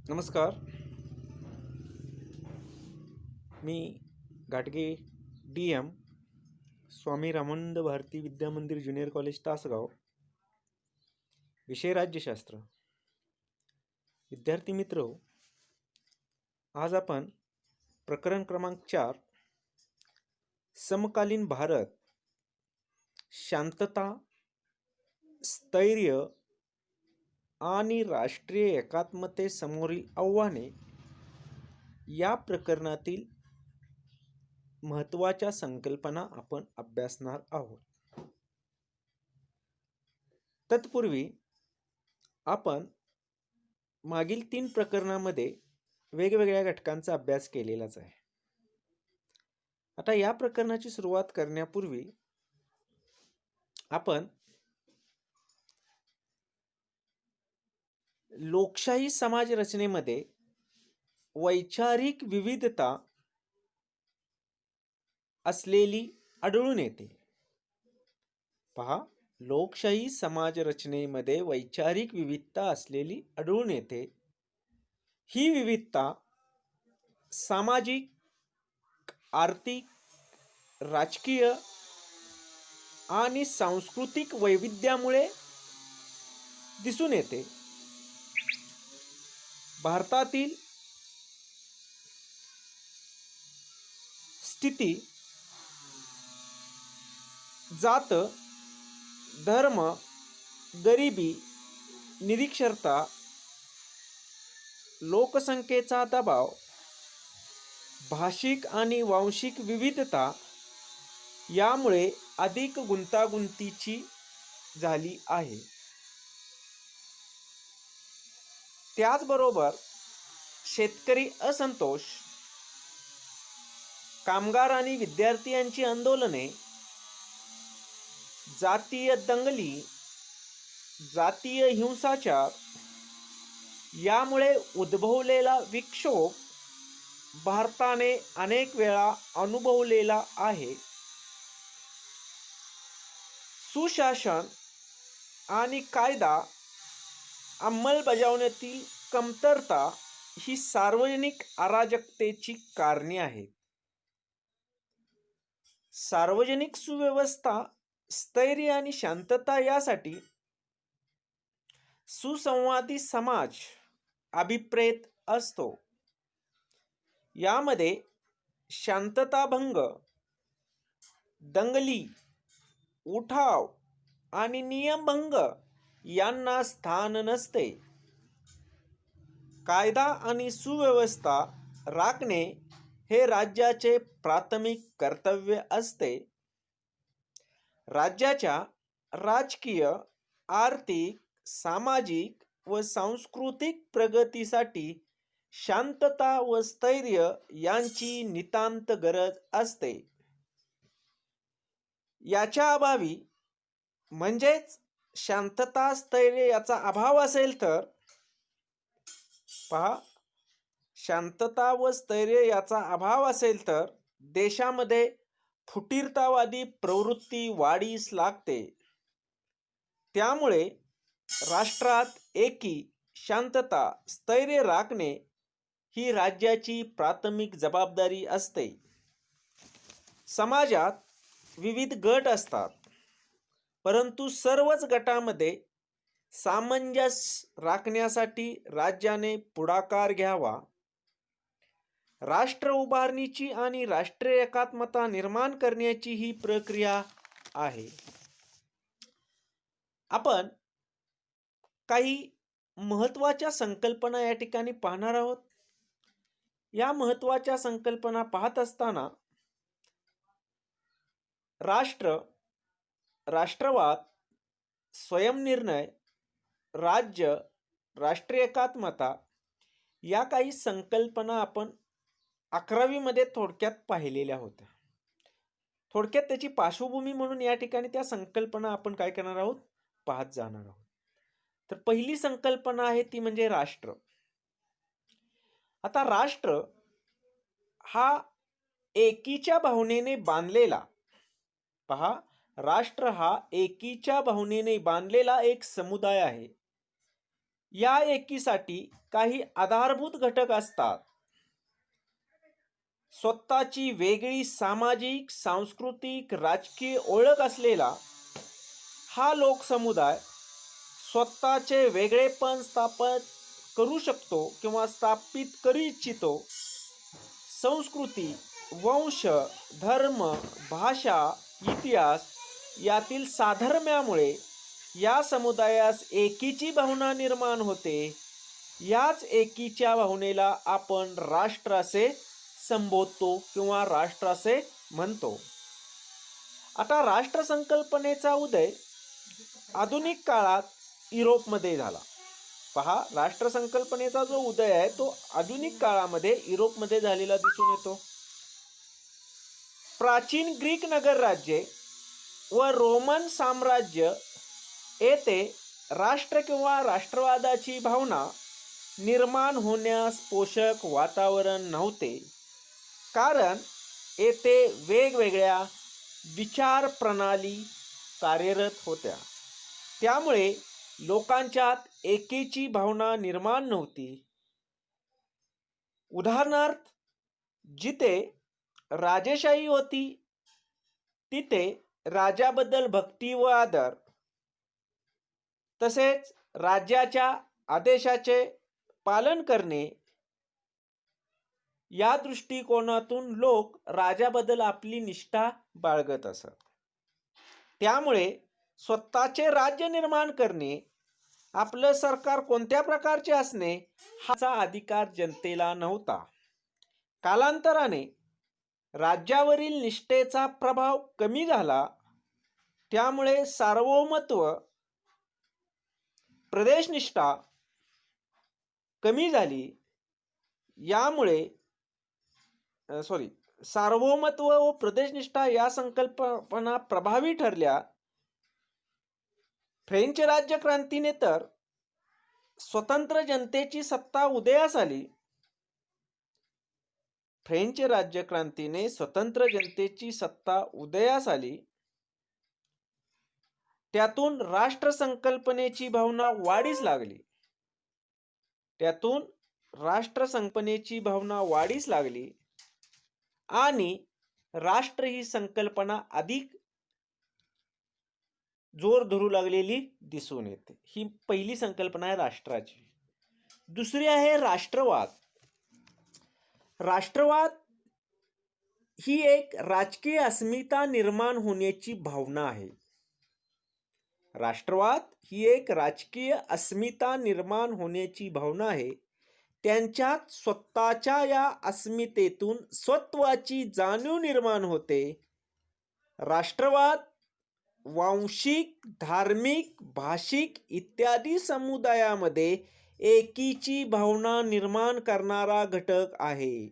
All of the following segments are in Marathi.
नमस्कार. मी घाटगे DM स्वामी रामानंद भारती विद्या मंदिर ज्युनियर कॉलेज तासगाव. विषय राज्यशास्त्र. विद्यार्थी मित्र, आज आपण प्रकरण क्रमांक 4 समकालीन भारत, शांतता, स्थैर्य आणि राष्ट्रीय एकात्मतेसमोरील आव्हाने या प्रकरणातील महत्त्वाच्या संकल्पना आपण अभ्यासणार आहोत. तत्पूर्वी आपण मागील 3 प्रकरणामध्ये वेगवेगळ्या घटकांचा अभ्यास केलेलाच आहे. आता या प्रकरणाची सुरुवात करण्यापूर्वी आपण लोकशाही समाज रचनेमध्ये वैचारिक विविधता असलेली आढळून येते. पहा, लोकशाही समाज रचनेमध्ये वैचारिक विविधता असलेली आढळून येते. ही विविधता सामाजिक, आर्थिक, राजकीय आणि सांस्कृतिक वैविध्यामुळे दिसून येते. भारतातील स्थिती जात, धर्म, गरिबी, निरक्षरता, लोकसंख्येचा दबाव, भाषिक आणि वांशिक विविधता यामुळे अधिक गुंतागुंतीची झाली आहे. त्याचबरोबर शेतकरी असंतोष, कामगार आणि विद्यार्थ्यांची आंदोलने, जातीय दंगली, जातीय हिंसाचार यामुळे उद्भवलेला विक्षोभ भारताने अनेक वेळा अनुभवलेला आहे. सुशासन आणि कायदा अंमलबजावणीतील कमतरता ही सार्वजनिक अराजकतेची कारणे आहेत. सार्वजनिक सुव्यवस्था, स्थैर्य आणि शांतता यासाठी सुसंवादी समाज अभिप्रेत असतो. यामध्ये शांतताभंग, दंगली, उठाव आणि नियमभंग यांना स्थान नसते. कायदा आणि सुव्यवस्था राखणे हे राज्याचे प्राथमिक कर्तव्य असते. राज्याच्या राजकीय, आर्थिक, सामाजिक व सांस्कृतिक प्रगतीसाठी शांतता व स्थैर्य यांची नितांत गरज असते. याच्या अभावी म्हणजेच शांतता, स्थैर्य याचा अभाव असेल तर, पहा, शांतता व स्थैर्य याचा अभाव असेल तर देशामध्ये फुटीरतावादी प्रवृत्ती वाढीस लागते. त्यामुळे राष्ट्रात एकी, शांतता, स्थैर्य राखणे ही राज्याची प्राथमिक जबाबदारी असते. समाजात विविध गट असतात, परंतु सर्वच गटामध्ये सामंजस्य राखण्यासाठी राज्याने पुढाकार घ्यावा. राष्ट्र उभारणीची आणि राष्ट्रीय एकात्मता निर्माण करण्याची ही प्रक्रिया आहे. आपण काही महत्त्वाच्या संकल्पना या ठिकाणी पाहणार आहोत. या महत्त्वाच्या संकल्पना पाहत असताना राष्ट्र, राष्ट्रवाद, स्वयंनिर्णय, राज्य, राष्ट्रीय एकात्मता या काही संकल्पना आपण 11वी मध्ये थोडक्यात पाहिलेल्या होत्या. थोडक्यात त्याची पार्श्वभूमी म्हणून या ठिकाणी त्या संकल्पना आपण काय करणार आहोत, पाहत जाणार आहोत. तर पहिली संकल्पना आहे ती म्हणजे राष्ट्र. आता राष्ट्र हा एकीच्या भावनेने बांधलेला, पहा, राष्ट्र हा एकीच्या भावनेने बांधलेला एक समुदाय आहे. या एकीसाठी काही आधारभूत घटक असतात. स्वतःची वेगळी सामाजिक, सांस्कृतिक, राजकीय ओळख असलेला हा लोकसमुदाय स्वतःचे वेगळेपण स्थापित करू शकतो किंवा स्थापित करू इच्छितो. संस्कृती, वंश, धर्म, भाषा, इतिहास यातील साधर्म्यामुळे या समुदायास एकीची भावना निर्माण होते. याच एकीच्या भावनेला आपण राष्ट्र असे संबोधतो किंवा राष्ट्र असे म्हणतो. आता राष्ट्र संकल्पनेचा उदय आधुनिक काळात युरोपमध्ये झाला. पहा, राष्ट्र संकल्पनेचा जो उदय आहे तो आधुनिक काळामध्ये युरोपमध्ये झालेला दिसून येतो. प्राचीन ग्रीक नगरराज्ये व रोमन साम्राज्य येथे राष्ट्र किंवा राष्ट्रवादाची भावना निर्माण होण्यास पोषक वातावरण नव्हते, कारण येथे वेगवेगळ्या विचार प्रणाली कार्यरत होत्या. त्यामुळे लोकांच्यात एकेची भावना निर्माण नव्हती. उदाहरणार्थ, जिथे राजेशाही होती तिथे राजाबद्दल भक्ती व आदर, तसेच राज्याच्या आदेशाचे पालन करणे या दृष्टिकोनातून लोक राजाबद्दल आपली निष्ठा बाळगत असत. त्यामुळे स्वतःचे राज्य निर्माण करणे, आपलं सरकार कोणत्या प्रकारचे असणे हाचा अधिकार जनतेला नव्हता. कालांतराने राज्यावरील निष्ठेचा प्रभाव कमी झाला. त्यामुळे सार्वभौमत्व, प्रदेशनिष्ठा कमी झाली. सार्वभौमत्व व प्रदेशनिष्ठा या संकल्पना प्रभावी ठरल्या. फ्रेंच राज्यक्रांतीने तर स्वतंत्र जनतेची सत्ता उदयास आली. फ्रेंच राज्यक्रांतीने स्वतंत्र जनतेची सत्ता उदयास आली. त्यातून राष्ट्र संकल्पनेची भावना वाढीस लागली. आणि राष्ट्र ही संकल्पना अधिक जोर धरू लागलेली दिसून येते. ही पहिली संकल्पना आहे राष्ट्राची. दुसरी आहे राष्ट्रवाद. राष्ट्रवाद ही एक राजकीय अस्मिता निर्माण होण्याची भावना आहे. राष्ट्रवाद ही एक राजकीय अस्मिता निर्माण होण्याची भावना आहे. त्यांच्यात स्वतःच्या या अस्मितेतून स्वत्वाची जाणीव निर्माण होते. राष्ट्रवाद वांशिक, धार्मिक, भाषिक इत्यादी समुदायामध्ये एकीची भावना निर्माण करणारा घटक आहे.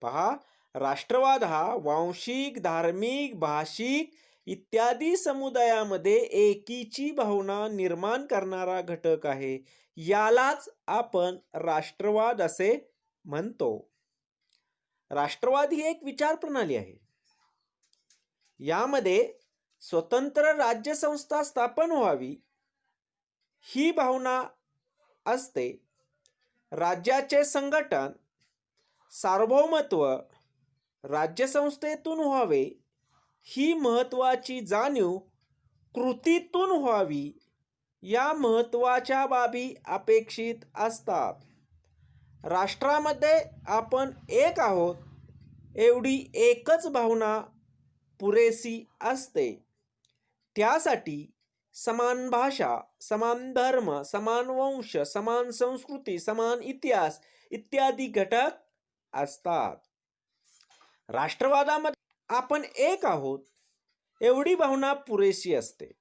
पहा, राष्ट्रवाद हा वांशिक, धार्मिक, भाषिक इत्यादी समुदायामध्ये एकीची भावना निर्माण करणारा घटक आहे. यालाच आपण राष्ट्रवाद असे म्हणतो. राष्ट्रवाद ही एक विचार प्रणाली आहे. यामध्ये स्वतंत्र राज्यसंस्था स्थापन व्हावी ही भावना असते. राज्याचे संघटन, सार्वभौमत्व राज्यसंस्थेतून व्हावे ही महत्त्वाची जाणीव कृतीतून व्हावी या महत्त्वाच्या बाबी अपेक्षित असतात. राष्ट्रामध्ये आपण एक आहोत एवढी एकच भावना पुरेसी असते. त्यासाठी समान भाषा, समान धर्म, समान वंश, समान संस्कृती, समान इतिहास इत्यादी घटक असतात. राष्ट्रवादामध्ये आपण एक आहोत एवढी भावना पुरेशी असते.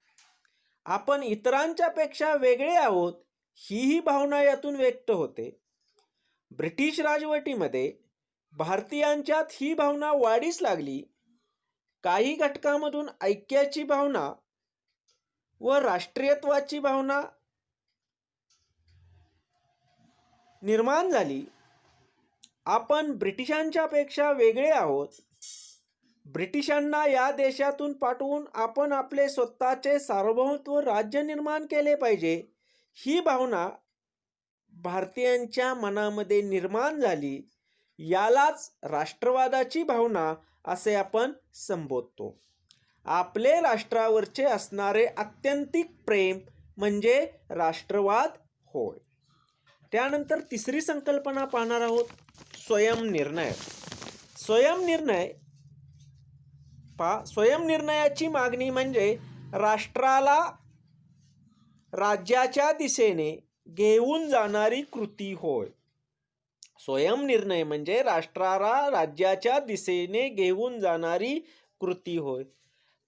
आपण इतरांच्या पेक्षा वेगळे आहोत ही भावना यातून व्यक्त होते. ब्रिटिश राजवटीमध्ये भारतीयांच्यात ही भावना वाढीस लागली. काही घटकांमधून ऐक्याची भावना व राष्ट्रीयत्वाची भावना निर्माण झाली. आपण ब्रिटिशांच्या पेक्षा वेगळे आहोत. ब्रिटिशांना या देशातून पाठवून आपण आपले स्वतःचे सार्वभौमत्व राज्य निर्माण केले पाहिजे ही भावना भारतीयांच्या मनामध्ये निर्माण झाली, यालाच राष्ट्रवादाची भावना असे आपण संबोधतो. आपले राष्ट्रावरचे असणारे आत्यंतिक प्रेम म्हणजे राष्ट्रवाद होय. त्यानंतर तिसरी संकल्पना पाहणार आहोत, स्वयंनिर्णय. स्वयंनिर्णयाची मागणी म्हणजे राष्ट्राला राज्याच्या दिशेने घेऊन जाणारी कृती होय. स्वयंनिर्णय म्हणजे राष्ट्राला राज्याच्या दिशेने घेऊन जाणारी कृती होय.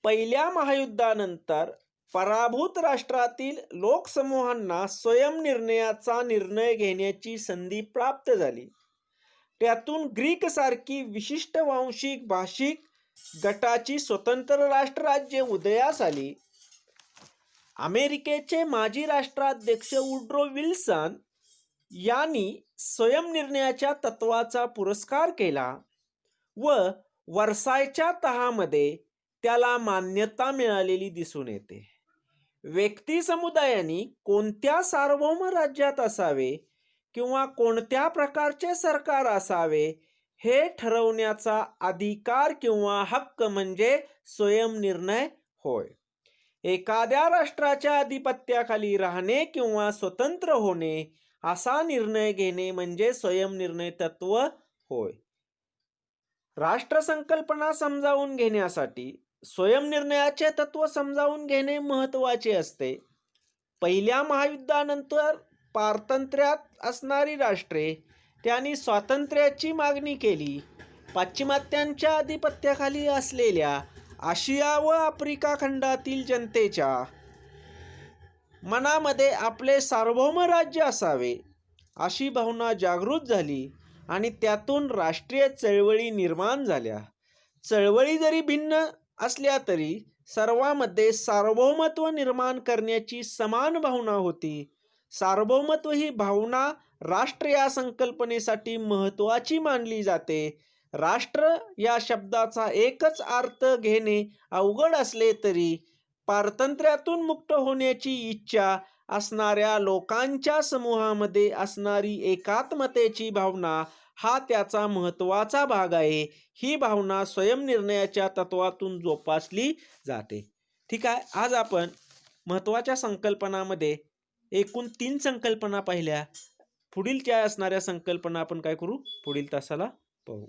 पहिल्या महायुद्धानंतर पराभूत राष्ट्रातील लोकसमूहांना स्वयंनिर्णयाचा निर्णय घेण्याची संधी प्राप्त झाली. त्यातून ग्रीक सारखी विशिष्ट वांशिक भाषिक गटाची स्वतंत्र राष्ट्रराज्ये उदयास आली. अमेरिकेचे माजी राष्ट्राध्यक्ष वुड्रो विल्सन यांनी स्वयंनिर्णयाच्या तत्वाचा पुरस्कार केला व वर्सायच्या तहामध्ये त्याला मान्यता मिळालेली दिसून येते. व्यक्ती समुदायांनी कोणत्या सार्वभौम राज्यात असावे किंवा कोणत्या प्रकारचे सरकार असावे हे ठरवण्याचा अधिकार किंवा हक्क म्हणजे स्वयंनिर्णय होय. एखाद्या राष्ट्राच्या अधिपत्याखाली राहणे किंवा स्वतंत्र होणे असा निर्णय घेणे म्हणजे स्वयंनिर्णय तत्व होय. राष्ट्रसंकल्पना समजावून घेण्यासाठी स्वयंनिर्णयाचे तत्व समजावून घेणे महत्त्वाचे असते. पहिल्या महायुद्धानंतर पारतंत्र्यात असणारी राष्ट्रे त्यांनी स्वातंत्र्याची मागणी केली. पाश्चिमात्यांच्या अधिपत्याखाली असलेल्या आशिया व आफ्रिका खंडातील जनतेच्या मनामध्ये आपले सार्वभौम राज्य असावे अशी भावना जागृत झाली आणि त्यातून राष्ट्रीय चळवळी निर्माण झाल्या. चळवळी जरी भिन्न असल्या तरी सर्वांमध्ये सार्वभौमत्व निर्माण करण्याची समान भावना होती. सार्वभौमत्व ही भावना राष्ट्र या संकल्पनेसाठी महत्त्वाची मानली जाते. राष्ट्र या शब्दाचा एकच अर्थ घेणे अवघड असले तरी पारतंत्र्यातून मुक्त होण्याची इच्छा असणाऱ्या लोकांच्या समूहामध्ये असणारी एकात्मतेची भावना हा त्याचा महत्त्वाचा भाग आहे. ही भावना स्वयंनिर्णयाच्या तत्वातून जोपासली जाते. ठीक आहे, आज आपण महत्त्वाच्या संकल्पनामध्ये एकूण 3 संकल्पना पाहिल्या. पुढील काय असणाऱ्या संकल्पना आपण काय करू, पुढील तासाला पाहू.